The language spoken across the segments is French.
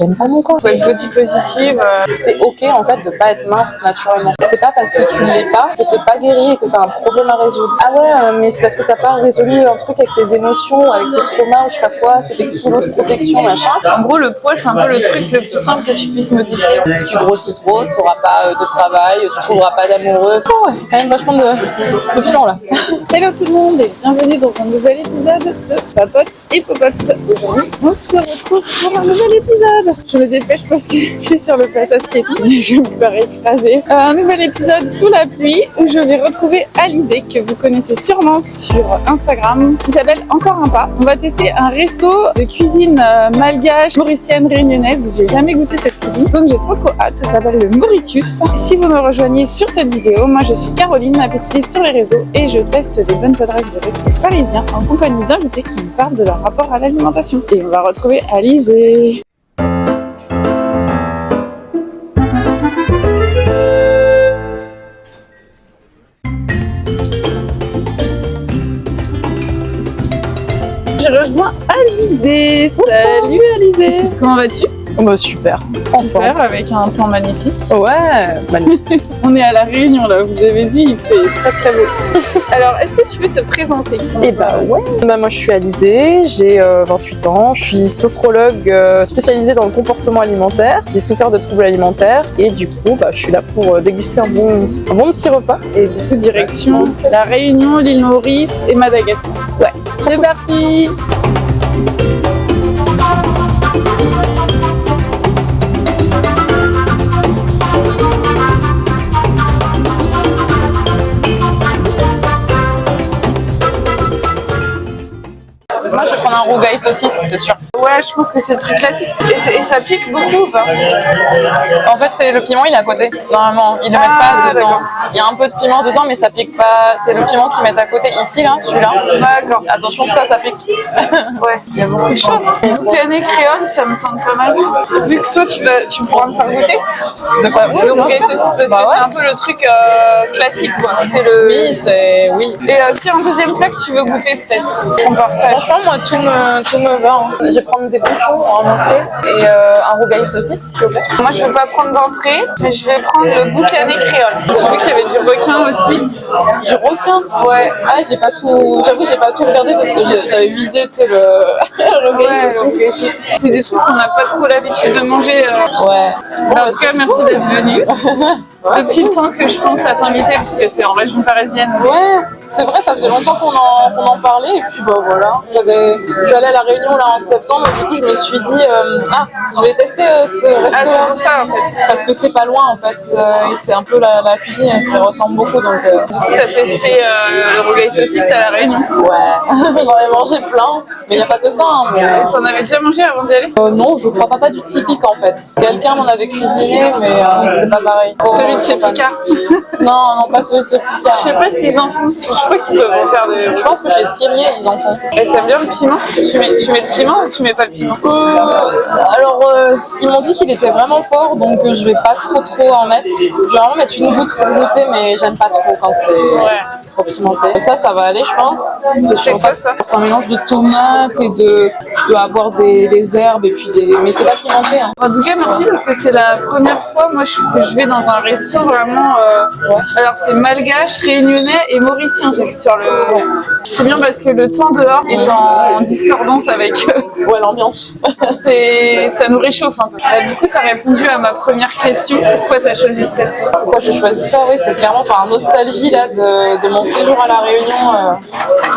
J'aime pas mon corps. Faut être body positive. C'est ok en fait de pas être mince naturellement. C'est pas parce que tu l'es pas que t'es pas guéri et que t'as un problème à résoudre. Ah ouais, mais c'est parce que t'as pas résolu un truc avec tes émotions, avec tes traumas ou je sais pas quoi, c'est des kilos de protection, machin. En gros, le poids, c'est un peu le truc le plus simple que tu puisses modifier. Si tu grossis trop, t'auras pas de travail, tu trouveras pas d'amoureux. Oh ouais, quand même vachement de pilons là. Hello tout le monde et bienvenue dans un nouvel épisode de Papote et Popote. Aujourd'hui, on se retrouve pour un nouvel épisode. Je me dépêche parce que je suis sur le passage piéton et je vais me faire écraser. Un nouvel épisode sous la pluie où je vais retrouver Alizée, que vous connaissez sûrement sur Instagram, qui s'appelle Encore un pas. On va tester un resto de cuisine malgache, mauricienne, réunionnaise. J'ai jamais goûté cette cuisine, donc j'ai trop hâte. Ça s'appelle le Mauritius. Si vous me rejoignez sur cette vidéo, moi je suis Caroline, ma petite livre sur les réseaux, et je teste des bonnes adresses de restos parisiens en compagnie d'invités qui me parlent de leur rapport à l'alimentation. Et on va retrouver Alizée. Je rejoins Alizée. Salut Alizée. Comment vas-tu? Oh bah super. Super, avec un temps magnifique. Ouais, magnifique. On est à La Réunion là, vous avez vu, il fait très très beau. Alors, est-ce que tu veux te présenter? Et bah ouais. Bah moi je suis Alizée, j'ai 28 ans, je suis sophrologue spécialisée dans le comportement alimentaire. J'ai souffert de troubles alimentaires et du coup bah, je suis là pour déguster un bon petit repas. Et du coup, direction La Réunion, l'île Maurice et Madagascar. Ouais, c'est parti. Moi je vais prendre un rougail saucisse, c'est sûr. Ouais, je pense que c'est le truc classique. Et ça pique beaucoup, enfin. En fait, c'est le piment, il est à côté. Normalement, ils le mettent pas dedans. D'accord. Il y a un peu de piment dedans, mais ça pique pas. C'est le piment qu'ils mettent à côté. Ici, là, celui-là. D'accord. Attention, ça pique. Ouais, il y a beaucoup de choses. Boucané créole, ça me semble pas mal. Vu que toi, tu pourras me faire goûter. De quoi? Oui, le rougail saucisse, parce que c'est un peu le truc classique, quoi. C'est le... Oui, c'est... Oui. Et si un deuxième plat que tu veux goûter, peut-être, on partage. Franchement, moi, tout me va. Hein. Je vais prendre des bouchons en entrée et un rougail saucisse, s'il vous plaît. Moi, je veux pas prendre d'entrée, mais je vais prendre le boucané créole. J'ai vu qu'il y avait du requin aussi. Du requin? Ouais. Ah, j'ai pas tout... J'avoue, j'ai pas tout regardé parce que j'avais visé, tu sais, le rougail saucisse. C'est des trucs qu'on n'a pas trop l'habitude de manger. Ouais. En tout cas, merci d'être venu. Depuis le temps que je pense à t'inviter, parce que t'es en région parisienne. Ouais, c'est vrai, ça faisait longtemps qu'on en parlait, et puis bah voilà. Je suis allée à La Réunion là en septembre, et du coup je me suis dit, je vais tester ce resto. Ah, c'est pour ça en fait. Parce que c'est pas loin en fait, et c'est un peu la cuisine, elle se ressemble beaucoup donc. Du coup, t'as testé le rougail saucisse à La Réunion. Ouais, j'en ai mangé plein, mais il n'y a pas que ça. Hein, mais... T'en avais déjà mangé avant d'y aller? Non, je crois pas du typique en fait. Quelqu'un m'en avait cuisiné, mais c'était pas pareil. Celui de chez Picard. Non, pas celui de chez Picard. Je sais pas s'ils en font. Je crois qu'ils doivent en faire des... Je pense que chez Thierry, ils en font. Et t'aimes bien le piment? Tu mets le piment ou tu mets pas le piment? Ils m'ont dit qu'il était vraiment fort, donc je vais pas trop en mettre. Je vais vraiment mettre une goutte pour goûter, mais j'aime pas trop quand c'est trop pimenté. Ça va aller, je pense. C'est quoi ça? C'est un mélange de tomates et de... Tu dois avoir des herbes et puis des... Mais c'est pas pimenté. Hein. En tout cas, merci parce que c'est la première fois moi que je vais dans un resto vraiment... Alors c'est malgache, réunionnais et mauricien, j'ai vu sur le... Ouais. C'est bien parce que le temps dehors est en discordance avec... Ouais, l'ambiance. Ça nous réchauffe un peu. Du coup, tu as répondu à ma première question. Pourquoi tu as choisi ce resto? Pourquoi j'ai choisi ça? Oui, c'est clairement par nostalgie là, de mon séjour à La Réunion.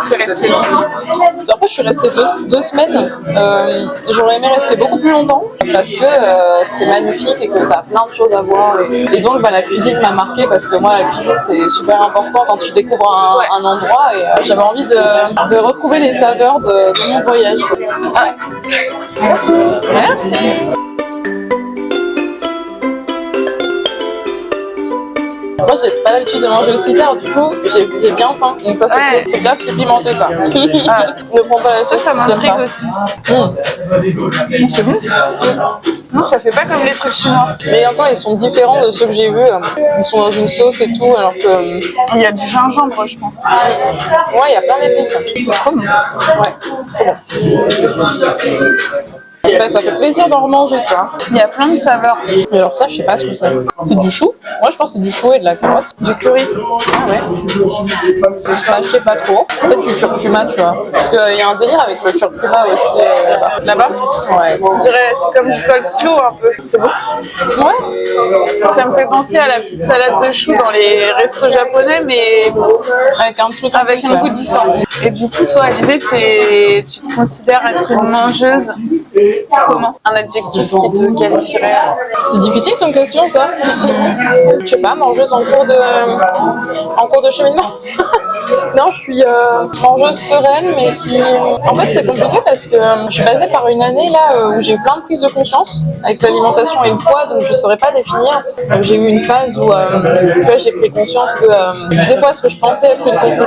Tu es resté longtemps? Après, je suis restée deux semaines. J'aurais aimé rester beaucoup plus longtemps parce que c'est magnifique et que tu as plein de choses à voir. Et donc, la cuisine m'a marqué parce que moi, la cuisine, c'est super important quand tu découvres un endroit. Et j'avais envie de retrouver les saveurs de mon voyage. Ah. Merci. Merci. Moi, j'ai pas l'habitude de manger aussi tard, du coup, j'ai bien faim. Donc ça, c'est cool. Déjà, c'est pimenté, ça. Ne prends pas la sauce. Ça m'intrigue aussi. C'est bon? Non, ça fait pas comme les trucs chinois. Mais encore, ils sont différents de ceux que j'ai vus. Ils sont dans une sauce et tout, alors que... Il y a du gingembre, je pense. Ouais, il y a plein d'épices. C'est trop bon. Ouais, trop bon. Bah, ça fait plaisir d'en remanger, tu vois. Il y a plein de saveurs. Et alors ça, je sais pas ce que c'est. C'est du chou? Moi, je pense que c'est du chou et de la carotte. Du curry. Ah ouais. Bah, je sais pas trop. En fait, du curcuma, tu vois. Parce qu'il y a un délire avec le curcuma aussi Là-bas, Ouais. on dirait c'est comme du coleslaw un peu. C'est bon. Ouais. Ça me fait penser à la petite salade de choux dans les restos japonais, mais Avec un truc avec un goût différent. Et du coup, toi, Alizée, tu te considères être une mangeuse comment? Un adjectif qui te qualifierait? C'est difficile comme question, ça. Je sais pas, mangeuse en cours de cheminement. Non, je suis mangeuse sereine, mais qui... En fait, c'est compliqué parce que je suis passée par une année là où j'ai eu plein de prises de conscience avec l'alimentation et le poids, donc je saurais pas définir. J'ai eu une phase où tu vois, j'ai pris conscience que des fois, ce que je pensais être une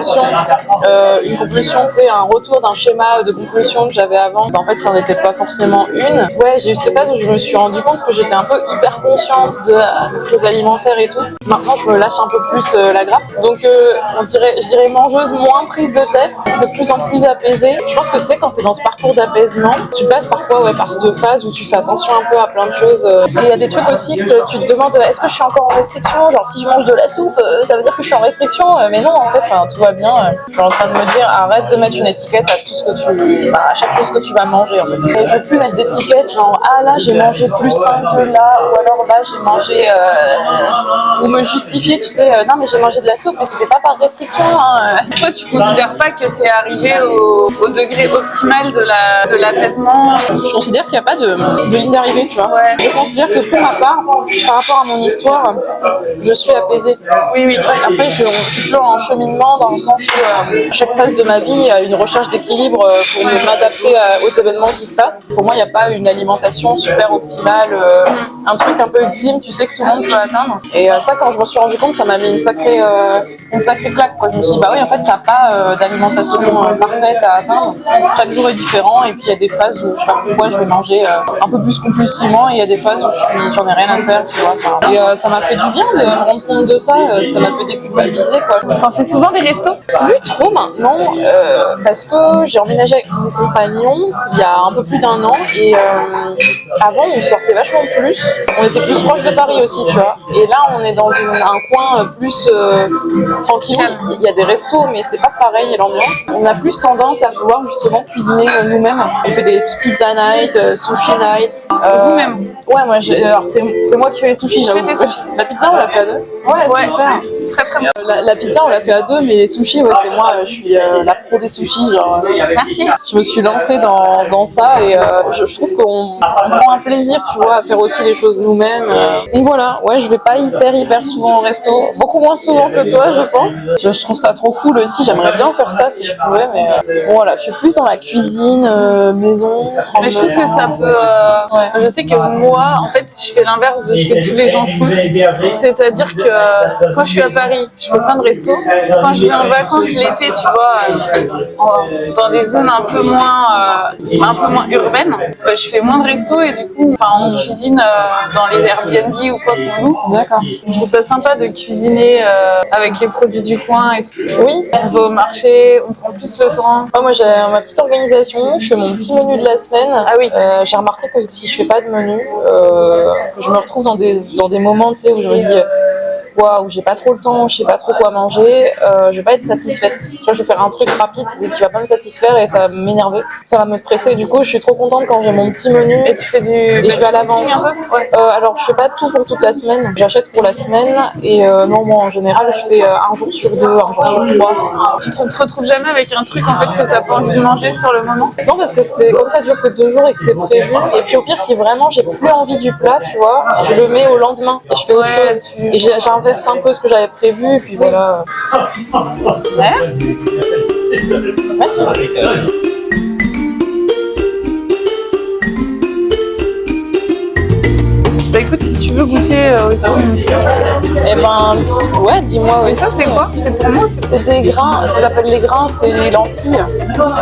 compulsion, c'est un retour d'un schéma de compulsion que j'avais avant. En fait, ça n'en était pas forcément une. Ouais, j'ai eu cette phase où je me suis rendu compte que j'étais un peu hyper consciente de crise alimentaire et tout. Maintenant, je me lâche un peu plus la grappe. Donc, je dirais mangeuse moins prise de tête, de plus en plus apaisée. Je pense que tu sais, quand tu es dans ce parcours d'apaisement, tu passes parfois par cette phase où tu fais attention un peu à plein de choses. Et il y a des trucs aussi que tu te demandes, est-ce que je suis encore en restriction? Genre, si je mange de la soupe, ça veut dire que je suis en restriction? Mais non, en fait, tout va bien. Je suis en train de me dire, arrête de mettre une étiquette à tout ce que à chaque chose que tu vas manger, en fait. Et je veux plus mettre d'étiquette, genre, ah là, j'ai mangé plus sain que là, ou alors là, j'ai mangé, ou me justifier, tu sais, non, mais j'ai mangé de la soupe, mais c'était pas par restriction, hein. Toi, tu considères pas que tu es arrivé au degré optimal de l'apaisement? Je considère qu'il n'y a pas de ligne d'arrivée, tu vois. Ouais. Je considère que pour ma part, par rapport à mon histoire, je suis apaisée. Oui. Après, je suis toujours en cheminement dans le sens où à chaque phase de ma vie, il y a une recherche d'équilibre pour m'adapter aux événements qui se passent. Pour moi, il n'y a pas une alimentation super optimale, un truc un peu ultime, tu sais, que tout le monde peut atteindre. Et ça, quand je m'en suis rendu compte, ça m'a mis une sacrée claque, quoi. Je me suis dit, bah oui, en fait, t'as pas d'alimentation parfaite à atteindre. Chaque jour est différent, et puis il y a des phases où je sais pas pourquoi je vais manger un peu plus compulsivement, et il y a des phases où j'en ai rien à faire, tu vois. Enfin, et ça m'a fait du bien de me rendre compte de ça. Ça m'a fait déculpabiliser, quoi. T'en fais souvent des restos? Plus trop maintenant, parce que j'ai emménagé avec mon compagnon il y a un peu plus d'1 an, et avant on sortait vachement plus. On était plus proche de Paris aussi, tu vois. Et là on est dans un coin plus tranquille. Il y a des restos, mais c'est pas pareil l'ambiance. On a plus tendance à vouloir justement cuisiner nous-mêmes. On fait des pizza night, sushi night. Vous-même? Ouais, moi alors c'est moi qui fais les sushis. Tu fais tes sushis? La pizza on l'a fait à 2. Ouais, super. Très très bien. La pizza on l'a fait à 2, mais les sushis, ouais, c'est moi, je suis la pro des sushis, genre. Merci. Je me suis lancée dans ça, et je trouve qu'on prend un plaisir, tu vois, à faire aussi les choses nous-mêmes. Donc voilà, ouais, je vais pas hyper souvent au resto, beaucoup moins souvent que toi, je pense. Je trouve ça trop cool aussi, j'aimerais bien faire ça si je pouvais, mais bon, voilà, je suis plus dans la cuisine, maison. Mais je trouve que ça peut... Je sais que moi, en fait, je fais l'inverse de ce que tous les gens font. C'est-à-dire que quand je suis à Paris, je fais plein de restos. Quand je vais en vacances l'été, tu vois, dans des zones un peu moins urbaines, je fais moins de restos, et du coup, on cuisine dans les Airbnb ou quoi pour nous. D'accord. Je trouve ça sympa de cuisiner avec les produits du coin et tout. Oui. On va au marché, on prend plus le temps. Moi j'ai ma petite organisation, je fais mon petit menu de la semaine. Ah oui. J'ai remarqué que si je fais pas de menu, que je me retrouve dans des moments, tu sais, où je me dis où j'ai pas trop le temps, je sais pas trop quoi manger, je vais pas être satisfaite. Tu vois, je vais faire un truc rapide et qui va pas me satisfaire, et ça va m'énerver, ça va me stresser. Du coup, je suis trop contente quand j'ai mon petit menu. Et tu fais et je vais à l'avance. Ouais. Alors, je fais pas tout pour toute la semaine. J'achète pour la semaine, et non, moi en général, je fais un jour sur 2, un jour sur 3. Tu te retrouves jamais avec un truc en fait que t'as pas envie de manger sur le moment? Non, parce que c'est comme ça dure que 2 jours et que c'est prévu. Et puis au pire, si vraiment j'ai plus envie du plat, tu vois, je le mets au lendemain et je fais autre chose. Et j'inverse un peu ce que j'avais prévu, et puis voilà. Merci. Merci. Bah écoute, si tu veux goûter aussi. Eh ben, ouais, dis-moi aussi. Ça, c'est quoi? C'est pour moi? C'est des grains, ça s'appelle les grains, c'est les lentilles,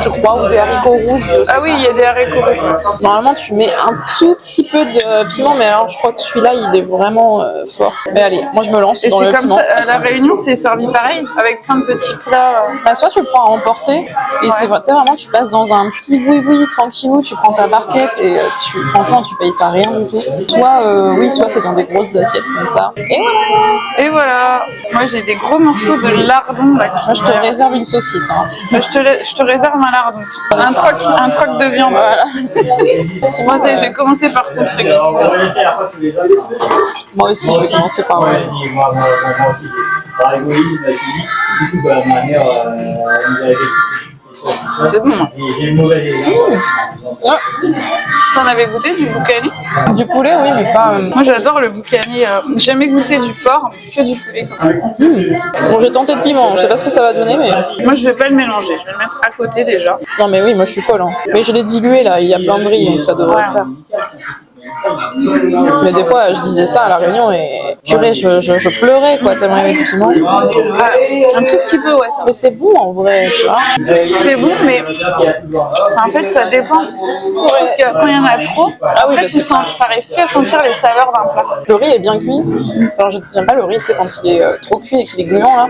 je crois, ou des haricots rouges. Ah oui, il y a des haricots rouges. Normalement, tu mets un tout petit peu de piment, mais alors je crois que celui-là, il est vraiment fort. Mais allez, moi je me lance Et dans le c'est comme piment. ça, à La Réunion, c'est servi pareil, avec plein de petits plats. Bah, soit tu le prends à emporter, et c'est vraiment, tu passes dans un petit boui-boui tranquillou, tu prends ta barquette, et franchement, tu payes ça rien du tout. Soit, oui, soit c'est dans des grosses assiettes comme ça. Et voilà. Et voilà. Moi, j'ai des gros morceaux de lardon là. Moi, je te réserve une saucisse. Hein. Je te réserve un lardon. Un troc de viande. Voilà. Moi, je vais commencer par ton truc. Moi aussi, je vais commencer par moi. C'est bon. T'en avais goûté du boucané? Du poulet, oui, mais pas. Moi, j'adore le boucané. J'ai jamais goûté du porc, que du poulet. Bon, j'ai tenté le piment, je sais pas ce que ça va donner, mais. Moi, je vais pas le mélanger. Je vais le mettre à côté déjà. Non, mais oui, moi je suis folle. Hein. Mais je l'ai dilué là, il y a plein de riz, donc ça devrait le faire. Mais des fois, je disais ça à la réunion et purée, je pleurais quoi, tellement il y avait du piment. Un tout petit peu, ouais. Mais c'est bon en vrai, tu vois. C'est bon, mais en fait, ça dépend. Je trouve que quand il y en a trop, après, tu n'arrives plus à sentir les saveurs d'un plat. Le riz est bien cuit. Alors, j'aime pas le riz, tu sais, quand il est trop cuit et qu'il est gluant là.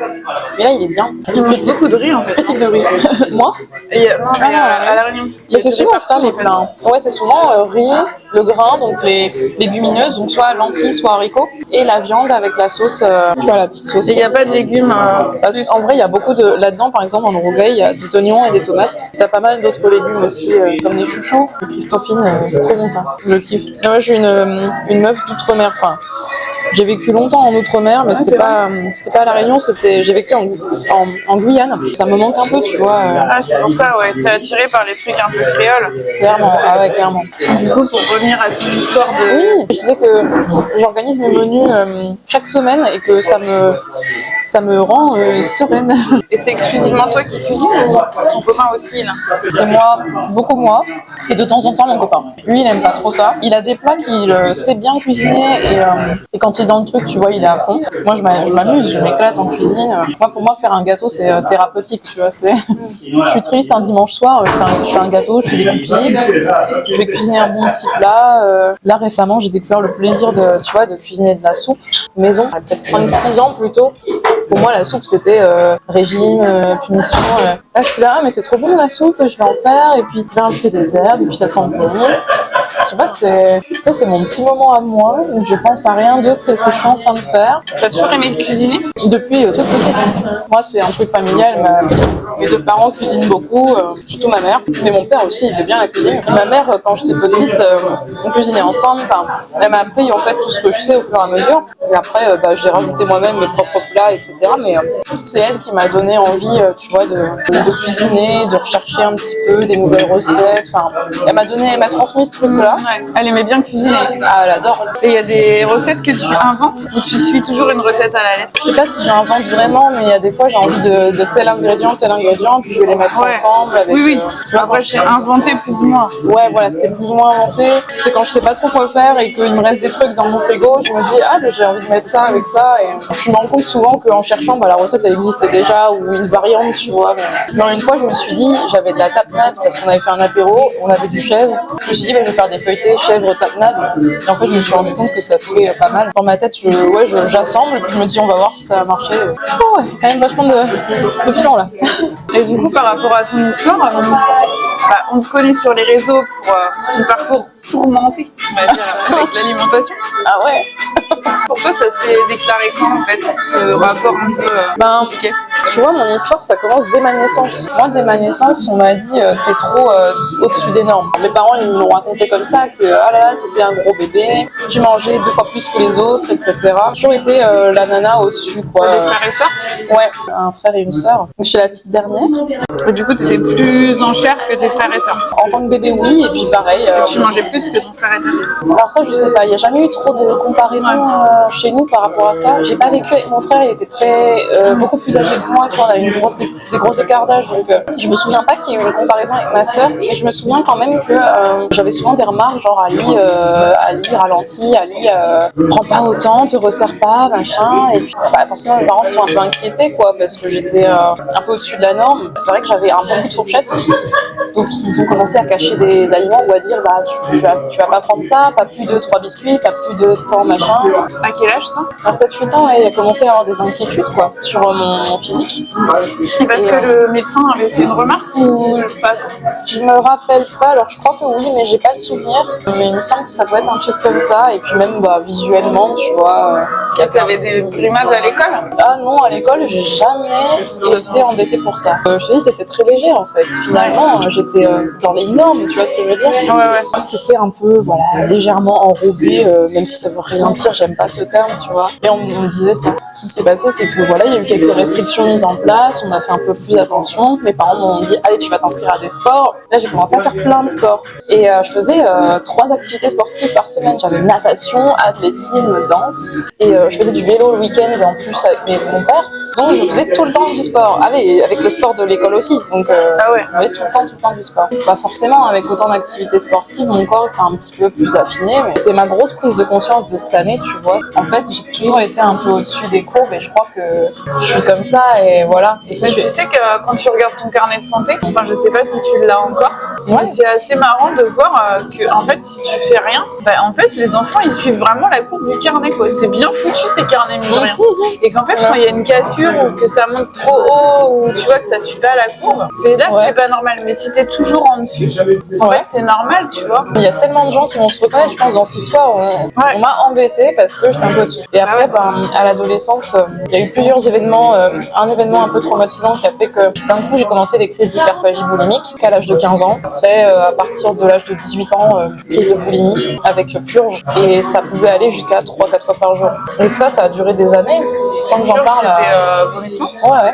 Mais là, il est bien. Il mange beaucoup de riz en fait. Critique de riz. Moi non, mais à la réunion. Mais c'est souvent ça les plats. Ouais, c'est souvent riz, le grain, donc les légumineuses, donc soit lentilles, soit haricots, et la viande avec la sauce, tu vois, la petite sauce. Et il n'y a pas de légumes. En vrai, il y a beaucoup de. Là-dedans, par exemple, en Uruguay, il y a des oignons et des tomates. T'as pas mal d'autres légumes aussi, comme des chouchous, des Christophine, c'est trop bon ça. Je kiffe. Et moi, je suis une meuf d'outre-mer. Enfin, j'ai vécu longtemps en outre-mer, mais c'était pas à La Réunion, j'ai vécu en Guyane. Ça me manque un peu, tu vois. Ah, c'est pour ça, ouais. T'es attirée par les trucs un peu créoles. Clairement, ah ouais, clairement. Du coup, pour revenir à ton histoire de. Oui, je disais que j'organise mes menus chaque semaine et que ça me rend sereine. Et c'est exclusivement toi qui cuisines ou ton copain aussi là? C'est moi, beaucoup moi, et de temps en temps mon copain. Lui, il aime pas trop ça. Il a des plats qu'il sait bien cuisiner et quand il est dans le truc, tu vois, il est à fond. Moi, je m'amuse, je m'éclate en cuisine. Moi, pour moi, faire un gâteau, c'est thérapeutique, tu vois. Je suis triste un dimanche soir, je fais un gâteau, je fais des cookies, je vais cuisiner un bon petit plat. Là, récemment, j'ai découvert le plaisir de cuisiner de la soupe maison, peut-être 5-6 ans plus tôt. Pour moi, la soupe, c'était régime, punition. Là, je suis là, mais c'est trop bon la soupe, je vais en faire, et puis je vais rajouter des herbes, et puis ça sent bon. Je sais pas, c'est mon petit moment à moi, où je pense à rien d'autre que ce que je suis en train de faire. T'as toujours aimé cuisiner? Depuis toute petite. Moi, c'est un truc familial. Mes deux parents cuisinent beaucoup, surtout ma mère. Mais mon père aussi, il fait bien la cuisine. Et ma mère, quand j'étais petite, on cuisinait ensemble. Enfin, elle m'a appris en fait tout ce que je sais au fur et à mesure. Et après, j'ai rajouté moi-même mes propres plats, etc. Mais c'est elle qui m'a donné envie, tu vois, de cuisiner, de rechercher un petit peu des nouvelles recettes. Enfin, elle m'a transmis ce truc-là. Ouais. Elle aimait bien cuisiner. Ah, elle adore. Et il y a des recettes que tu inventes ou tu suis toujours une recette à la lettre? Je sais pas si j'invente vraiment, mais il y a des fois j'ai envie de tel ingrédient, puis je vais les mettre ensemble. Avec, oui. Tu vois, après, c'est inventé plus ou moins. Ouais, voilà, c'est plus ou moins inventé. C'est quand je sais pas trop quoi faire et qu'il me reste des trucs dans mon frigo, je me dis, ah, ben, j'ai envie de mettre ça avec ça. Et je me rends compte souvent qu'en cherchant, la recette elle existait déjà ou une variante, tu vois. Mais... Genre, une fois, je me suis dit, j'avais de la tapenade parce qu'on avait fait un apéro, on avait du chèvre. Je me suis dit, je vais faire des feuilletés chèvre tapenade. Et en fait, je me suis rendu compte que ça se fait pas mal. Dans ma tête, j'assemble et puis je me dis, on va voir si ça va marcher. Oh ouais, quand même vachement de piment là. Et du coup, par rapport à ton histoire, on te connaît sur les réseaux pour ton parcours tourmenté, on va dire, avec l'alimentation. Ah ouais. Pour toi, ça s'est déclaré quand en fait, ce rapport un peu compliqué? Tu vois, mon histoire, ça commence dès ma naissance. Moi, dès ma naissance, on m'a dit t'es trop au-dessus des normes. Mes parents, ils m'ont raconté comme ça que ah là là, t'étais un gros bébé, tu mangeais 2 fois plus que les autres, etc. J'ai toujours été la nana au-dessus, quoi. T'as déclaré ça? Ouais, un frère et une sœur. Je suis la petite dernière. Et du coup, t'étais plus en chair que tes frères et sœurs. En tant que bébé, oui, et puis pareil. Tu mangeais plus que ton frère et ta sœur. Alors ça, je sais pas, il n'y a jamais eu trop de comparaison chez nous par rapport à ça. J'ai pas vécu avec mon frère, il était beaucoup plus âgé que moi, tu vois, on avait des gros écarts d'âge, donc je me souviens pas qu'il y ait eu une comparaison avec ma sœur, mais je me souviens quand même que j'avais souvent des remarques genre Ali ralentit, Ali prends pas autant, te resserre pas, machin, et puis forcément mes parents se sont un peu inquiétés quoi, parce que j'étais un peu au-dessus de la norme. C'est vrai que j'avais un bon coup de fourchette, donc ils ont commencé à cacher des aliments ou à dire bah tu vas pas prendre ça, pas plus de 3 biscuits, pas plus de temps machin. À quel âge ça? À 7-8 ans, il a commencé à avoir des inquiétudes quoi, sur mon physique. Et parce que le médecin avait fait une remarque ou pas? Je me rappelle pas, alors je crois que oui, mais j'ai pas le souvenir. Mais il me semble que ça doit être un truc comme ça, et puis même visuellement, tu vois. T'avais des brimades à l'école? Ah non, à l'école, j'ai jamais été embêtée pour ça. Je te dis, c'était très léger en fait. Finalement, j'étais dans les normes, tu vois ce que je veux dire? Ouais. C'était un peu, légèrement enrobé, même si ça veut rien dire, j'aime pas ce terme, tu vois. Et on me disait ça. Ce qui s'est passé, c'est que il y a eu quelques restrictions mises en place, on a fait un peu plus attention. Mes parents m'ont dit, allez, tu vas t'inscrire à des sports. Là, j'ai commencé à faire plein de sports. Et je faisais 3 activités sportives par semaine. J'avais natation, athlétisme, danse. Et je faisais du vélo le week-end, en plus avec mon père. Donc je faisais tout le temps du sport, avec le sport de l'école aussi, donc j'avais tout le temps du sport. Forcément, avec autant d'activités sportives, mon corps s'est un petit peu plus affiné, mais c'est ma grosse prise de conscience de cette année, tu vois. En fait, j'ai toujours été un peu au-dessus des courbes et je crois que je suis comme ça et voilà. Et mais tu sais que quand tu regardes ton carnet de santé, enfin je sais pas si tu l'as encore, mais c'est assez marrant de voir que en fait si tu fais rien, en fait les enfants ils suivent vraiment la courbe du carnet quoi. C'est bien foutu ces carnets mine de rien. Et qu'en fait quand il y a une cassure ou que ça monte trop haut ou tu vois que ça suit pas la courbe, c'est là que c'est pas normal. Mais si t'es toujours en dessus, en fait c'est normal, tu vois. Il y a tellement de gens qui vont se reconnaître, je pense, dans cette histoire. On m'a embêtée parce que j'étais un peu au-dessus. Et après, à l'adolescence, il y a eu plusieurs événements. Un événement un peu traumatisant qui a fait que d'un coup j'ai commencé des crises d'hyperphagie boulimique qu'à l'âge de 15 ans. Après, à partir de l'âge de 18 ans, crise de boulimie avec purge. Et ça pouvait aller jusqu'à 3-4 fois par jour. Et ça a duré des années sans que j'en parle. Ouais.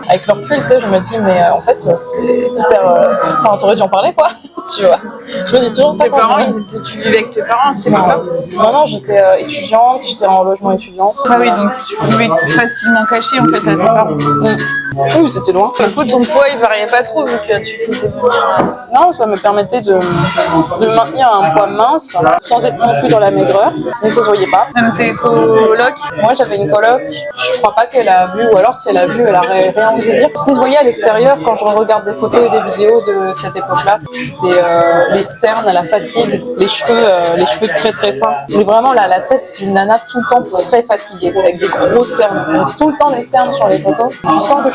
Avec leur recul, tu sais, je me dis, mais en fait, c'est hyper. Enfin, t'aurais dû en parler, quoi. Tu vois. Je me dis toujours ça. Tes parents, tu vivais avec tes parents, c'était pas Non, j'étais étudiante, j'étais en logement étudiant. Ah oui, donc tu pouvais facilement cacher en fait à tes parents. Oui, c'était loin. Du coup, ton poids, il variait pas trop vu que tu faisais Non, ça me permettait de maintenir un poids mince sans être non plus dans la maigreur. Donc ça se voyait pas. Même tes colocs? Moi, j'avais une coloc. Je crois pas qu'elle a vu, ou alors si elle a vu, elle a rien osé dire. Ce qui se voyait à l'extérieur quand je regarde des photos et des vidéos de cette époque-là, c'est les cernes, la fatigue, les cheveux très très fins. Mais vraiment la tête d'une nana tout le temps très fatiguée, avec des gros cernes. Donc, tout le temps des cernes sur les photos. Je sens que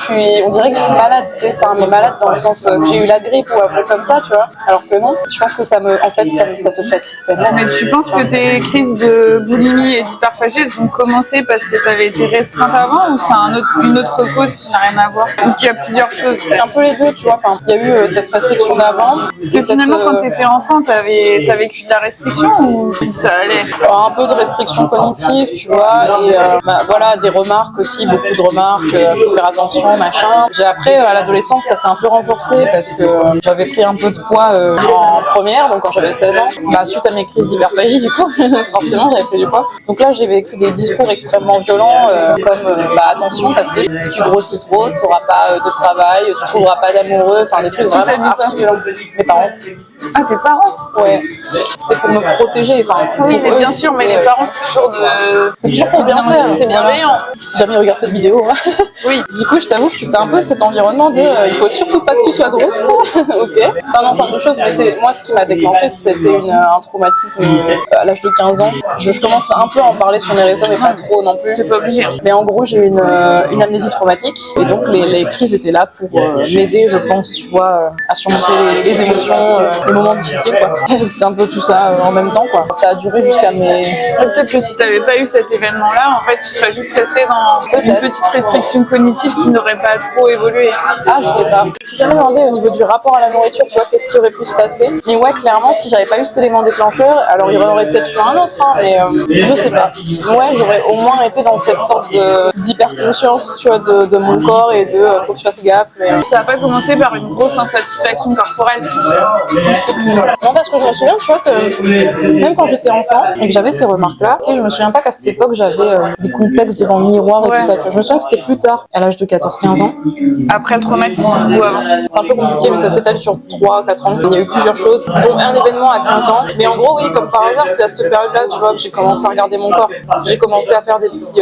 on dirait que je suis malade, tu sais, enfin, mais malade dans le sens que j'ai eu la grippe ou un truc comme ça, tu vois. Alors que non, je pense que ça te fatigue tellement. Mais tu penses que tes crises de boulimie et d'hyperphagie, elles ont commencé parce que tu avais été restreinte avant ou c'est une autre cause qui n'a rien à voir? Ou qu'il y a plusieurs choses? Un peu les deux, tu vois. Enfin, il y a eu cette restriction d'avant. Parce que finalement, quand tu étais enfant, t'as vécu de la restriction ou ça allait? Un peu de restriction cognitive, tu vois, et voilà, des remarques aussi, beaucoup de remarques, faut faire attention, machin. Après, à l'adolescence, ça s'est un peu renforcé parce que j'avais pris un peu de poids en première, donc quand j'avais 16 ans, suite à mes crises d'hyperphagie, du coup, forcément, j'avais pris du poids. Donc là, j'ai vécu des discours extrêmement violents, comme attention, parce que si tu grossis trop, tu n'auras pas de travail, tu trouveras pas d'amoureux, enfin des trucs vraiment archi violents. Mes parents. Ah, tes parents? Ouais. C'était pour me protéger. Enfin, oui, mais bien sûr, mais les parents, c'est toujours c'est toujours pour bien faire. C'est bienveillant. Si jamais ils regardent cette vidéo. Oui. Du coup, je t'avoue que c'était un peu cet environnement de il faut surtout pas que tu sois grosse. Ok. C'est un ensemble de choses, mais moi, ce qui m'a déclenché, c'était un traumatisme à l'âge de 15 ans. Je commence un peu à en parler sur mes réseaux, mais pas trop non plus. T'es pas obligé. Mais en gros, j'ai eu une amnésie traumatique. Et donc, les crises étaient là pour m'aider, je pense, tu vois, à surmonter les émotions, les moments difficiles, quoi. C'était un peu tout ça en même temps, quoi. Ça a duré jusqu'à mes... Peut-être que si t'avais pas eu cet événement-là, en fait, tu serais juste resté dans une petite restriction cognitive qui n'aurait pas trop évolué. Ah, je sais pas. Je me suis jamais demandé au niveau du rapport à la nourriture, tu vois, qu'est-ce qui aurait pu se passer. Mais ouais, clairement, si j'avais pas eu cet élément déclencheur, alors il y en aurait peut-être eu un autre, hein, mais je sais pas. Ouais, j'aurais au moins été dans cette sorte d'hyper-conscience, tu vois, de mon corps et de faut que je fasse gaffe. Mais Ça n'a pas commencé par une grosse insatisfaction corporelle. non, parce que je me souviens, tu vois, que même quand j'étais enfant et que j'avais ces remarques-là, je me souviens pas qu'à cette époque j'avais des complexes devant le miroir et tout ça. Tu vois. Je me souviens que c'était plus tard, à l'âge de 14-15 ans. Après le traumatisme ou avant? C'est un peu compliqué, mais ça s'étale sur 3-4 ans. Il y a eu plusieurs choses, dont un événement à 15 ans. Mais en gros, oui, comme par hasard, c'est à cette période-là, tu vois, que j'ai commencé à regarder mon corps. J'ai commencé à faire des petits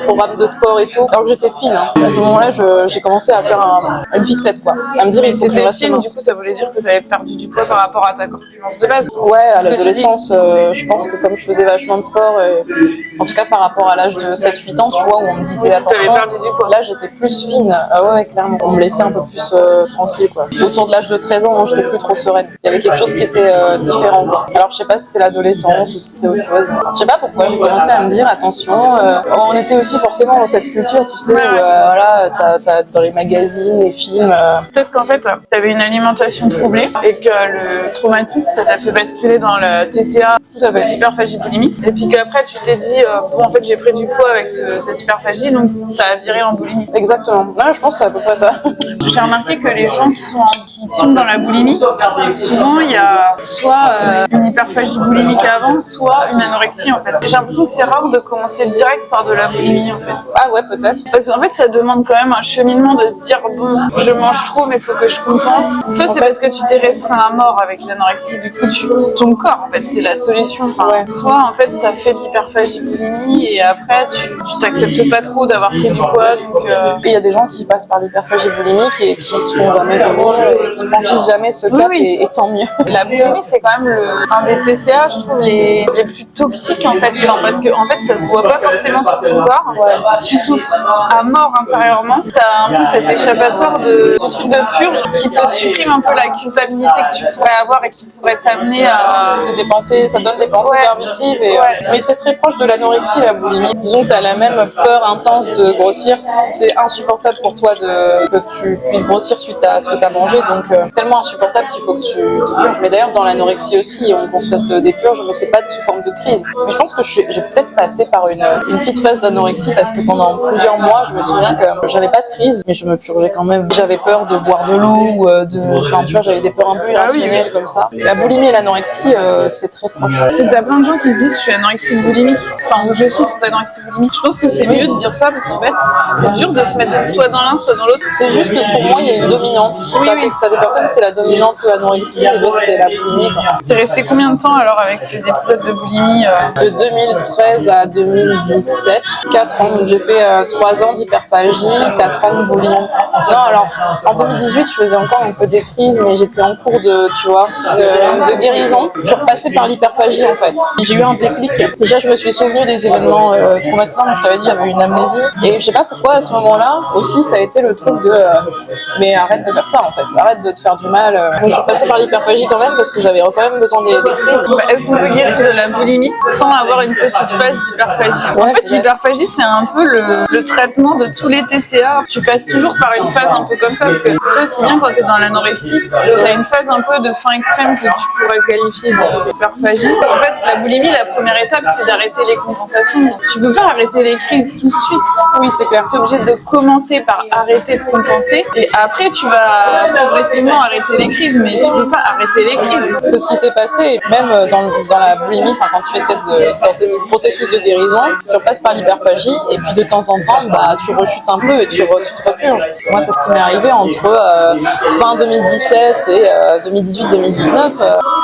programmes de sport et tout. Alors que j'étais fine, hein. À ce moment-là, j'ai commencé à faire une fixette, quoi. À me dire, il faut que je reste fine, du coup, ça voulait dire que tu avais perdu du poids par rapport à ta corpulence de base. Ouais, à l'adolescence, je pense que comme je faisais vachement de sport, en tout cas par rapport à l'âge de 7-8 ans, tu vois, où on me disait attention, perdu du poids. là j'étais plus fine. Ah ouais, clairement. On me laissait un peu plus tranquille, quoi. Autour de l'âge de 13 ans, j'étais plus trop sereine. Il y avait quelque chose qui était différent, quoi. Alors je sais pas si c'est l'adolescence ou si c'est autre chose. Je sais pas pourquoi, j'ai commencé à me dire attention. On était aussi forcément dans cette culture, tu sais, où voilà, t'as dans les magazines, les films. Peut-être qu'en fait, tu avais une alimentation troublée et que le traumatisme, ça t'a fait basculer dans le TCA, tout avec l'hyperphagie boulimique. Et puis qu'après, tu t'es dit, bon, en fait, j'ai pris du poids avec cette hyperphagie, donc ça a viré en boulimie. Exactement. Non, je pense que c'est à peu près ça. J'ai remarqué que les gens qui tombent dans la boulimie, souvent, il y a soit une hyperphagie boulimique avant, soit une anorexie, en fait. J'ai l'impression que c'est rare de commencer direct par de la boulimie, en fait. Ah ouais, peut-être. Parce qu'en fait, ça demande quand même un cheminement de se dire, bon, je mange trop, mais il faut que je compense. Soit c'est parce que tu t'es restreint à mort avec l'anorexie, du coup, ton corps, en fait, c'est la solution. Enfin, soit, en fait, t'as fait de l'hyperphagie boulimie et après, tu t'acceptes pas trop d'avoir pris du poids, donc... Et il y a des gens qui passent par l'hyperphagie boulimique et qui se font jamais vomir, qui franchissent jamais ce cap, et tant mieux. La boulimie, c'est quand même un des TCA, je trouve, les plus toxiques, en fait. Non, parce que, en fait, ça se voit pas forcément sur ton corps. Tu souffres à mort intérieurement. T'as un peu cet échappatoire du truc de purge qui te supprime un peu la culpabilité que tu pourrais avoir et qui pourrait t'amener à... C'est des pensées, ça donne des pensées permissives. Mais c'est très proche de l'anorexie, la boulimie. Disons que tu as la même peur intense de grossir. C'est insupportable pour toi que tu puisses grossir suite à ce que tu as mangé. Donc, tellement insupportable qu'il faut que tu te purges. Mais d'ailleurs, dans l'anorexie aussi, on constate des purges, mais c'est pas sous forme de crise. Mais je pense que j'ai peut-être passé par une petite phase d'anorexie parce que pendant plusieurs mois, je me souviens que j'avais pas de crise, mais je me purgeais quand même. J'avais peur de boire de l'eau ou enfin, tu vois, j'avais des peurs un peu irrationnelles comme ça. La boulimie et l'anorexie, c'est très proche. Parce que t'as plein de gens qui se disent je suis anorexique boulimique, enfin je souffre d'anorexie boulimique. Je pense que c'est mieux de dire ça parce qu'en fait c'est dur de se mettre soit dans l'un soit dans l'autre. C'est juste que pour moi il y a une dominante. T'as des personnes c'est la dominante anorexie et d'autres c'est la boulimie. T'es resté combien de temps alors avec ces épisodes de boulimie De 2013 à 2017, 4 ans. Donc j'ai fait 3 ans d'hyperphagie, 4 ans de boulimie. Non alors en 2018 je faisais encore un peu des crises mais j'étais en cours de guérison. Je suis repassée par l'hyperphagie en fait. J'ai eu un déclic. Déjà je me suis souvenue des événements traumatisants, je t'avais dit j'avais une amnésie et je sais pas pourquoi à ce moment-là aussi ça a été le truc de mais arrête de faire ça en fait, arrête de te faire du mal. Donc je suis repassée par l'hyperphagie quand même parce que j'avais quand même besoin des crises. Est-ce qu'on peut guérir de la boulimie sans avoir une petite phase d'hyperphagie? En fait l'hyperphagie c'est un peu le traitement de tous les TCA. Tu passes toujours par une phase un peu comme ça parce que toi aussi bien quand tu es dans l'anorexie, tu as une phase un peu de faim extrême que tu pourrais qualifier d'hyperphagie. En fait, la boulimie, la première étape, c'est d'arrêter les compensations. Donc, tu peux pas arrêter les crises tout de suite. Oui, c'est clair. Tu es obligé de commencer par arrêter de compenser et après, tu vas progressivement arrêter les crises, mais tu peux pas arrêter les crises. C'est ce qui s'est passé, même dans la boulimie, quand tu essaies dans ces processus de guérison, tu repasses par l'hyperphagie et puis de temps en temps, bah, tu rechutes un peu et tu te repurges. Moi, c'est ce qui m'est arrivé entre fin 2017 et 2018-2019.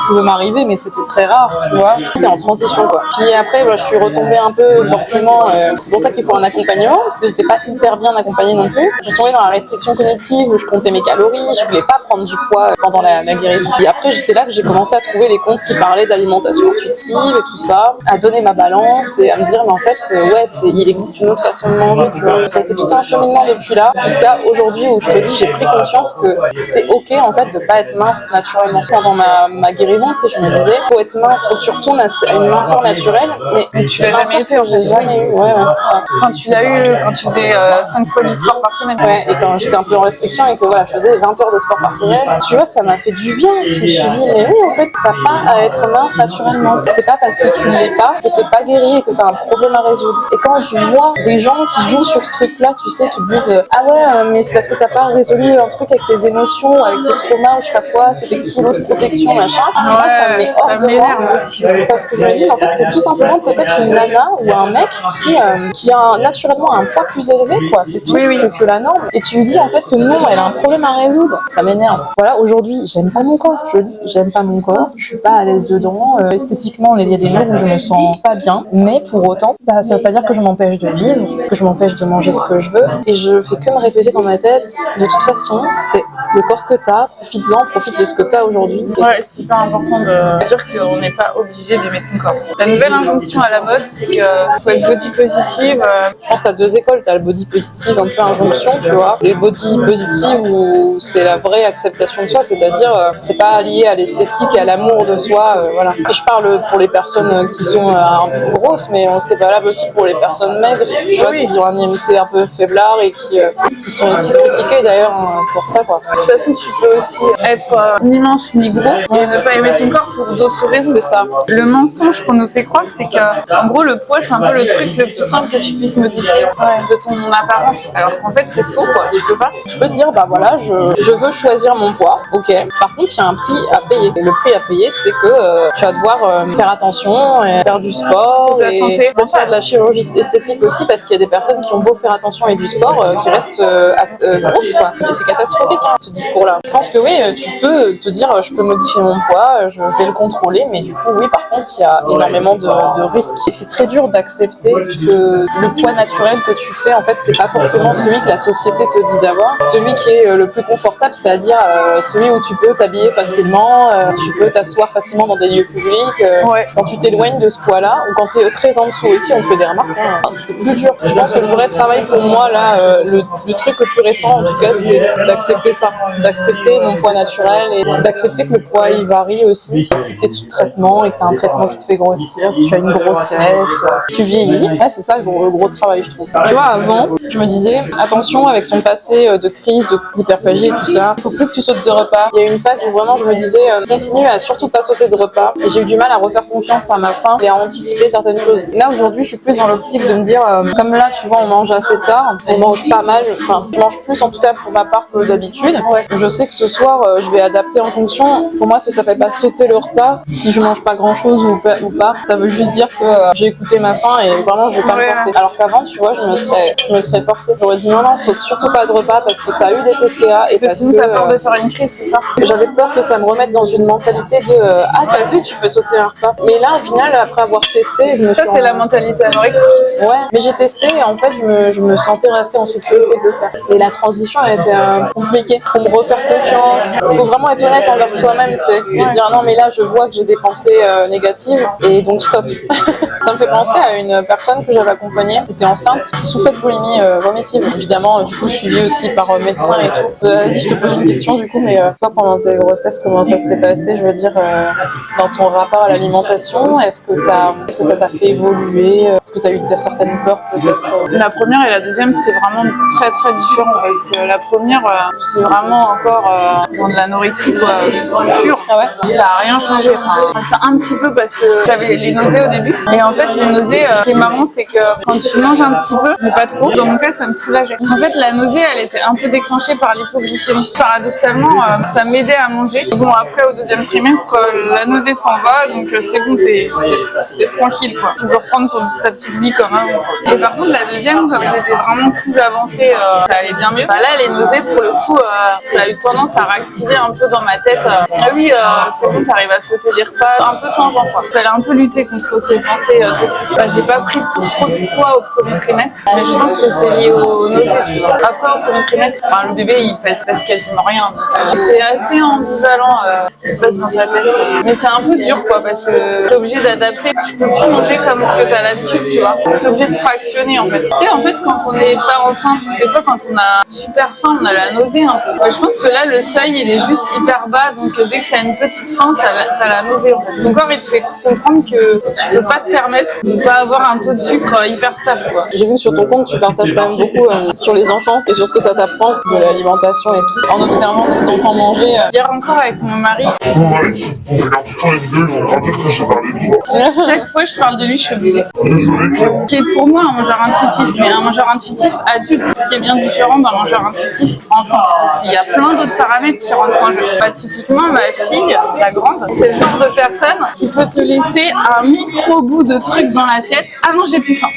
Pouvait m'arriver mais c'était très rare, tu vois, t'es en transition quoi. Puis après je suis retombée un peu forcément, c'est pour ça qu'il faut un accompagnement parce que j'étais pas hyper bien accompagnée non plus. Je suis tombée dans la restriction cognitive où je comptais mes calories, je voulais pas prendre du poids pendant la guérison. Et après c'est là que j'ai commencé à trouver les comptes qui parlaient d'alimentation intuitive et tout ça, à donner ma balance et à me dire mais en fait il existe une autre façon de manger, tu vois. Ça a été tout un cheminement depuis là jusqu'à aujourd'hui. aujourd'hui où je te dis, j'ai pris conscience que c'est ok en fait de pas être mince naturellement. Pendant ma guérison, tu sais, je me disais, faut être mince, faut que tu retournes à une minceur naturelle, mais tu l'as jamais été, j'ai jamais eu. Ouais, c'est ça. Quand tu l'as eu, quand tu faisais 5 fois du sport par semaine. Ouais, et quand j'étais un peu en restriction et que voilà, je faisais 20 heures de sport par semaine, tu vois, ça m'a fait du bien. Je me suis dit, mais oui, en fait, t'as pas à être mince naturellement. C'est pas parce que tu l'es pas que t'es pas guéri et que t'as un problème à résoudre. Et quand je vois des gens qui jouent sur ce truc-là, tu sais, qui disent, ah ouais, mais c'est parce que t'as pas résolu un truc avec tes émotions, avec tes traumas ou je sais pas quoi, c'est des kilos de protection, machin. Moi, ça me met hors de moi. Parce que je me dis, mais en fait, c'est tout simplement peut-être une nana ou un mec qui a naturellement un poids plus élevé, quoi. C'est tout que la norme. Et tu me dis, en fait, que non, elle a un problème à résoudre. Ça m'énerve. Voilà, aujourd'hui, j'aime pas mon corps. Je le dis, j'aime pas mon corps. Je suis pas à l'aise dedans. Esthétiquement, il y a des jours où je me sens pas bien. Mais pour autant, ça veut pas dire que je m'empêche de vivre, que je m'empêche de manger ce que je veux. Et je fais que me répéter dans ma tête, de toute façon, c'est le corps que t'as, profites-en, profite de ce que t'as aujourd'hui. Ouais, c'est hyper important de dire qu'on n'est pas obligé d'aimer son corps. La nouvelle injonction à la mode, c'est qu'il faut être body positive. Je pense que t'as deux écoles, t'as le body positive, un peu injonction, tu vois, et le body positive où c'est la vraie acceptation de soi, c'est-à-dire c'est pas lié à l'esthétique et à l'amour de soi, voilà. Et je parle pour les personnes qui sont un peu grosses, mais c'est valable aussi pour les personnes maigres, tu vois, qui ont un IMC un peu faiblard et qui sont aussi critiquées d'ailleurs pour ça, quoi. De toute façon, tu peux aussi être ni mince ni gros et ne pas aimer ton corps pour d'autres raisons. C'est ça. Le mensonge qu'on nous fait croire, c'est qu'en gros, le poids, c'est un peu le truc le plus simple que tu puisses modifier de ton apparence. Alors qu'en fait, c'est faux, quoi. Tu peux pas. Tu peux te dire, bah voilà, je veux choisir mon poids, ok. Par contre, il y a un prix à payer. Et le prix à payer, c'est que tu vas devoir faire attention et faire du sport. C'est ta santé. Peut-être faire de la chirurgie esthétique aussi, parce qu'il y a des personnes qui ont beau faire attention et du sport, qui restent grosses, quoi. Et c'est catastrophique, hein, ce discours-là. Je pense que oui, tu peux te dire, je peux modifier mon poids, je vais le contrôler, mais du coup, oui, par contre, il y a énormément de risques. Et c'est très dur d'accepter que le poids naturel que tu fais, en fait, c'est pas forcément celui que la société te dit d'avoir. Celui qui est le plus confortable, c'est-à-dire celui où tu peux t'habiller facilement, tu peux t'asseoir facilement dans des lieux publics. Quand tu t'éloignes de ce poids-là, ou quand tu es très en dessous aussi, on te fait des remarques. C'est plus dur. Je pense que le vrai travail pour moi, là, le truc le plus récent, en tout cas, c'est d'accepter ça. D'accepter mon poids naturel et d'accepter que le poids, il varie aussi. Si tu es sous traitement et que tu as un traitement qui te fait grossir, si tu as une grossesse, si tu vieillis, c'est ça le gros travail, je trouve. Tu vois, avant, je me disais, attention avec ton passé de crise, d'hyperphagie et tout ça, il faut plus que tu sautes de repas. Il y a eu une phase où vraiment je me disais, continue à surtout pas sauter de repas. Et j'ai eu du mal à refaire confiance à ma faim et à anticiper certaines choses. Là, aujourd'hui, je suis plus dans l'optique de me dire, comme là, tu vois, on mange assez tard, on mange pas mal, enfin, je mange plus en tout cas pour ma part que d'habitude. Je sais que ce soir, je vais adapter en fonction. Pour moi, ça s'appelle pas sauter le repas. Si je mange pas grand chose ou pas, ça veut juste dire que j'ai écouté ma faim et vraiment je vais pas me forcer. Alors qu'avant, tu vois, je me serais forcée. J'aurais dit non, saute surtout pas de repas parce que t'as eu des TCA et parce que t'as peur de faire une crise, c'est ça? J'avais peur que ça me remette dans une mentalité de ah, t'as vu, tu peux sauter un repas. Mais là, au final, après avoir testé, je me Ça, c'est la mentalité anorexique. Ouais, mais j'ai testé et en fait, je me sentais assez en sécurité de le faire. Et la transition, elle était compliquée. Faut me refaire confiance. Faut vraiment être honnête envers soi-même, c'est et dire non, mais là, je vois que j'ai des pensées négatives et donc stop. Ça me fait penser à une personne que j'avais accompagnée qui était enceinte, qui souffrait de boulimie vomitive. Évidemment, du coup, suivie aussi par médecin et tout. Vas-y, je te pose une question du coup, mais toi, pendant tes grossesses, comment ça s'est passé? Je veux dire, dans ton rapport à l'alimentation, est-ce que ça t'a fait évoluer? Est-ce que tu as eu certaines peurs peut-être? La première et la deuxième, c'est vraiment très très différent parce que la première, c'est vraiment encore dans de l'anorexie pure. Ah ouais? Ça a rien changé. Enfin, ça un petit peu parce que j'avais les nausées au début. Et en fait, les nausées, ce qui est marrant, c'est que quand tu manges un petit peu, mais pas trop, dans mon cas, ça me soulageait. En fait, la nausée, elle était un peu déclenchée par l'hypoglycémie. Paradoxalement, ça m'aidait à manger. Bon, après, au deuxième trimestre, la nausée s'en va, donc c'est bon, t'es tranquille, quoi. Tu peux reprendre ta petite vie comme avant. Et par contre, la deuxième, comme j'étais vraiment plus avancée, ça allait bien mieux. Bah là, les nausées, pour le coup, ça a eu tendance à réactiver un peu dans ma tête. Ah oui, c'est bon, t'arrives à sauter des repas, un peu tangent quoi. Fallait un peu lutter contre ces pensées toxiques. Enfin, j'ai pas pris trop de poids au premier trimestre, mais je pense que c'est lié aux nausées, tu vois. Après, au premier trimestre, enfin, le bébé il pèse quasiment rien. C'est assez ambivalent ce qui se passe dans ta tête. Mais c'est un peu dur quoi, parce que t'es obligé d'adapter. Tu peux plus manger comme ce que t'as l'habitude, tu vois. T'es obligé de fractionner en fait. Tu sais, en fait, quand on n'est pas enceinte, des fois quand on a super faim, on a la nausée un peu. Je pense que là, le seuil il est juste hyper bas, donc dès que t'as une petite faim, t'as la nausée en fait. Ton corps il te fait comprendre que tu peux pas te permettre de pas avoir un taux de sucre hyper stable quoi. J'ai vu que sur ton compte, tu partages quand même beaucoup sur les enfants et sur ce que ça t'apprend de l'alimentation et tout. En observant des enfants manger. Hier encore avec mon mari. Mon mari, on regarde tout le temps les vidéos, ils vont pas dire que j'ai parlé de lui. Chaque fois je parle de lui, je suis obligée. Désolé. Qui est pour moi un mangeur intuitif, mais un mangeur intuitif adulte, ce qui est bien différent d'un mangeur intuitif enfant. Parce qu'il y a plein d'autres paramètres qui rentrent en jeu. Bah, typiquement, ma fille, la grande, c'est le genre de personne qui peut te laisser un micro bout de truc dans l'assiette. Ah non, j'ai plus faim.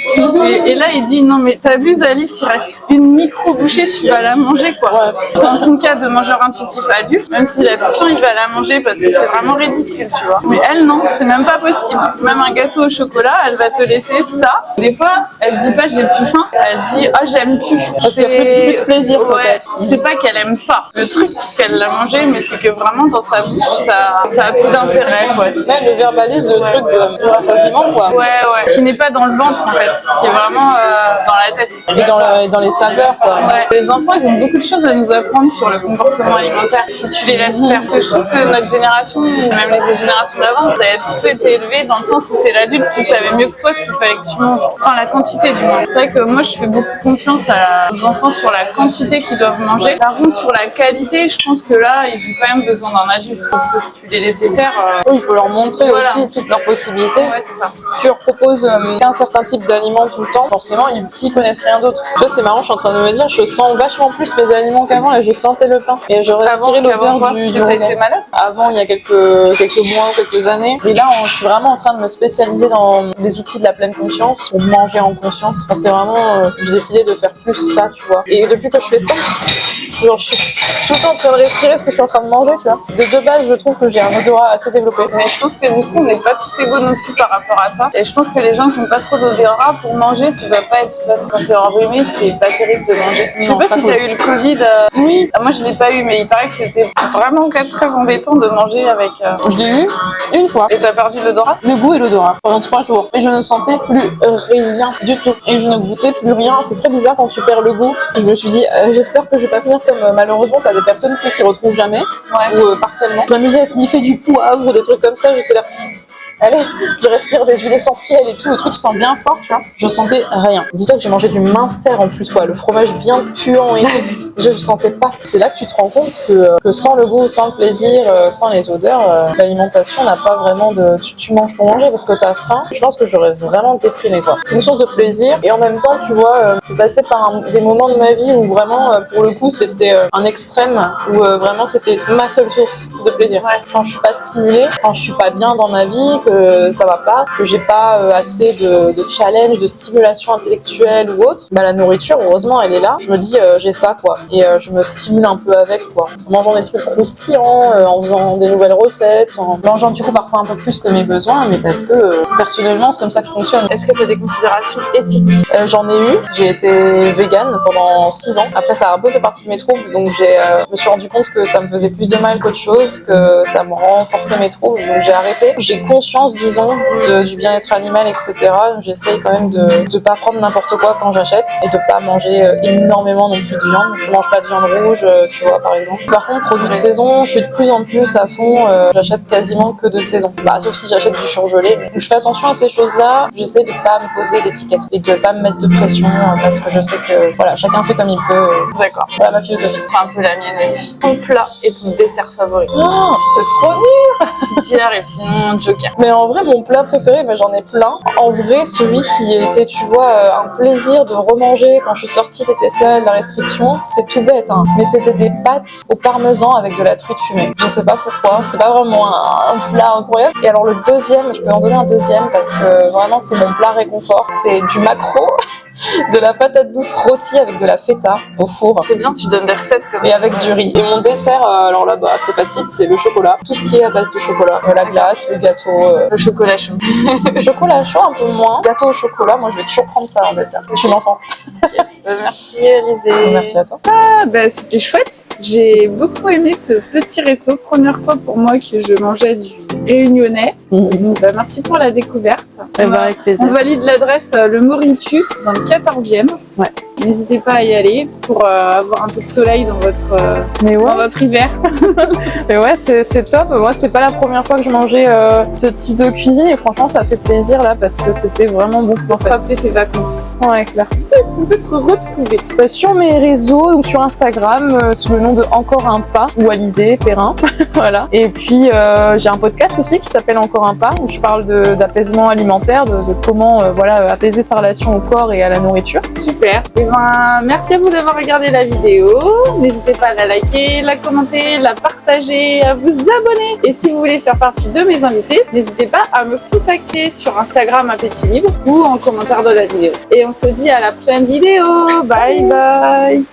Et là, il dit non, mais t'abuses, Alice, il reste une micro bouchée, tu vas la manger quoi. Dans son cas de mangeur intuitif adulte, même s'il a plus faim, il va la manger parce que c'est vraiment ridicule, tu vois. Mais elle, non, c'est même pas possible. Même un gâteau au chocolat, elle va te laisser ça. Des fois, elle dit pas j'ai plus faim, elle dit ah j'aime plus. Parce qu'il y a plus de plaisir peut-être. C'est pas qu'elle aime pas le truc parce qu'elle l'a mangé, mais c'est que vraiment dans sa bouche, ça a plus d'intérêt quoi. Là, elle le verbalise le truc de rassasiement quoi. Ouais, qui n'est pas dans le ventre en fait, qui est vraiment dans la tête. Et dans les saveurs quoi. Ouais. Les enfants, ils ont beaucoup de choses à nous apprendre sur le comportement alimentaire si tu les laisses faire. Je trouve que notre génération, ou même les générations d'avant, ça a plutôt été élevé dans le sens où c'est l'adulte qui savait mieux que toi ce qu'il fallait que tu manges. Enfin, la quantité du moins. C'est vrai que moi, je fais beaucoup confiance aux enfants sur la quantité qu'ils doivent manger. Par contre, sur la qualité, je pense que là, ils ont quand même besoin d'un adulte. Parce que si tu les laissais faire... Oui, il faut leur montrer aussi toutes leurs possibilités. Ouais, c'est ça. Si tu leur proposes qu'un certain type d'aliments tout le temps, forcément, ils connaissent rien d'autre. Tu vois, c'est marrant, je suis en train de me dire, je sens vachement plus mes aliments qu'avant. Là, je sentais le pain. Et je respirais l'odeur du T'as été malade? Avant, il y a quelques mois ou quelques années. Et là, je suis vraiment en train de me spécialiser dans les outils de la pleine conscience, pour manger en conscience. Enfin, c'est vraiment, j'ai décidé de faire plus ça, tu vois. Et depuis que je fais ça, genre, je suis tout le temps en train de respirer ce que je suis en train de manger, tu vois. De base, je trouve que j'ai un odorat assez développé. Mais je pense que du coup, on n'est pas tous égaux non plus par rapport à ça. Et je pense que les gens qui n'ont pas trop d'odorat pour manger, ça doit pas être fun. Quand t'es enrhumé, c'est pas terrible de manger. Je sais pas si t'as eu le Covid. Oui. Moi, je l'ai pas eu, mais il paraît que c'était vraiment très embêtant de manger avec. Je l'ai eu une fois. Et t'as perdu l'odorat? Le goût et l'odorat pendant 3 jours. Et je ne sentais plus rien du tout. Et je ne goûtais plus rien. C'est très bizarre quand tu perds le goût. Je me suis dit, j'espère que je vais pas finir comme malheureusement t'as des personnes qui retrouvent jamais. Ouais. Ou partiellement. Je m'amusais à sniffer du poivre, des trucs comme ça. J'étais là. Allez, je respire des huiles essentielles et tout, le truc sent bien fort, tu vois. Je sentais rien. Dis-toi que j'ai mangé du Minster en plus, quoi, le fromage bien puant et tout. Je sentais pas. C'est là que tu te rends compte que sans le goût, sans le plaisir, sans les odeurs, l'alimentation n'a pas vraiment de... Tu manges pour manger parce que t'as faim. Je pense que j'aurais vraiment déprimé, quoi. C'est une source de plaisir et en même temps, tu vois, je suis passée par des moments de ma vie où vraiment, pour le coup, c'était un extrême où vraiment c'était ma seule source de plaisir. Quand je suis pas stimulée, quand je suis pas bien dans ma vie, que ça va pas, que j'ai pas assez de challenge, de stimulation intellectuelle ou autre, bah la nourriture, heureusement, elle est là. Je me dis, j'ai ça, quoi. Et je me stimule un peu avec, quoi. En mangeant des trucs croustillants, en faisant des nouvelles recettes, en mangeant du coup parfois un peu plus que mes besoins, mais parce que personnellement, c'est comme ça que je fonctionne. Est-ce que tu as des considérations éthiques? J'en ai eu. J'ai été végane pendant 6 ans. Après, ça a un peu fait partie de mes troubles, donc je me suis rendu compte que ça me faisait plus de mal qu'autre chose, que ça me renforçait mes troubles, donc j'ai arrêté. J'ai conscience, disons, du bien-être animal, etc. J'essaye quand même de pas prendre n'importe quoi quand j'achète et de pas manger énormément non plus de viande. Je mange pas de viande rouge, tu vois, par exemple. Par contre, produits de saison, je suis de plus en plus à fond. J'achète quasiment que de saison. Bah, sauf si j'achète du surgelé. Donc, je fais attention à ces choses-là. J'essaie de pas me poser d'étiquette et de pas me mettre de pression parce que je sais que, voilà, chacun fait comme il peut. D'accord. Voilà ma philosophie. C'est un peu la mienne aussi. Ton plat et ton dessert favori? Oh, c'est trop dur. Si tu y arrives, sinon Joker. Mais en vrai, mon plat préféré, mais j'en ai plein. En vrai, celui qui était, tu vois, un plaisir de remanger quand je suis sortie des TCA et de la restriction, c'est tout bête, hein. Mais c'était des pâtes au parmesan avec de la truite fumée. Je sais pas pourquoi, c'est pas vraiment un plat incroyable. Et alors le deuxième, je peux en donner un deuxième parce que vraiment c'est mon plat réconfort. C'est du maquereau. de la patate douce rôtie avec de la feta au four. C'est bien, tu donnes des recettes comme Et ça. avec du riz. Et mon dessert, alors là, c'est facile, c'est le chocolat. Tout ce qui est à base de chocolat. La glace, le gâteau. Le chocolat chaud. Le chocolat chaud, un peu moins. Gâteau au chocolat, moi je vais toujours prendre ça en dessert. Je suis l'enfant. Merci Alizé. Merci à toi. Ah, bah, c'était chouette. J'ai beaucoup aimé ce petit resto. Première fois pour moi que je mangeais du réunionnais. Donc, bah, merci pour la découverte. Avec plaisir. On valide l'adresse le Mauritius dans le 14e. Ouais. N'hésitez pas à y aller pour avoir un peu de soleil dans votre hiver. Mais ouais, c'est top. Moi, c'est pas la première fois que je mangeais ce type de cuisine et franchement, ça fait plaisir là parce que c'était vraiment bon Pour se rappeler tes vacances. Ouais, clair. Est-ce qu'on peut te retrouver? Sur mes réseaux ou sur Instagram, sous le nom de Encore un pas ou Alizé Perrin. Voilà. Et puis, j'ai un podcast aussi qui s'appelle Encore un pas où je parle d'apaisement alimentaire, de comment apaiser sa relation au corps et à la nourriture. Super. Et ben, merci à vous d'avoir regardé la vidéo. N'hésitez pas à la liker, la commenter, la partager, à vous abonner. Et si vous voulez faire partie de mes invités, n'hésitez pas à me contacter sur Instagram Appétit Libre ou en commentaire de la vidéo. Et on se dit à la prochaine vidéo. Bye bye.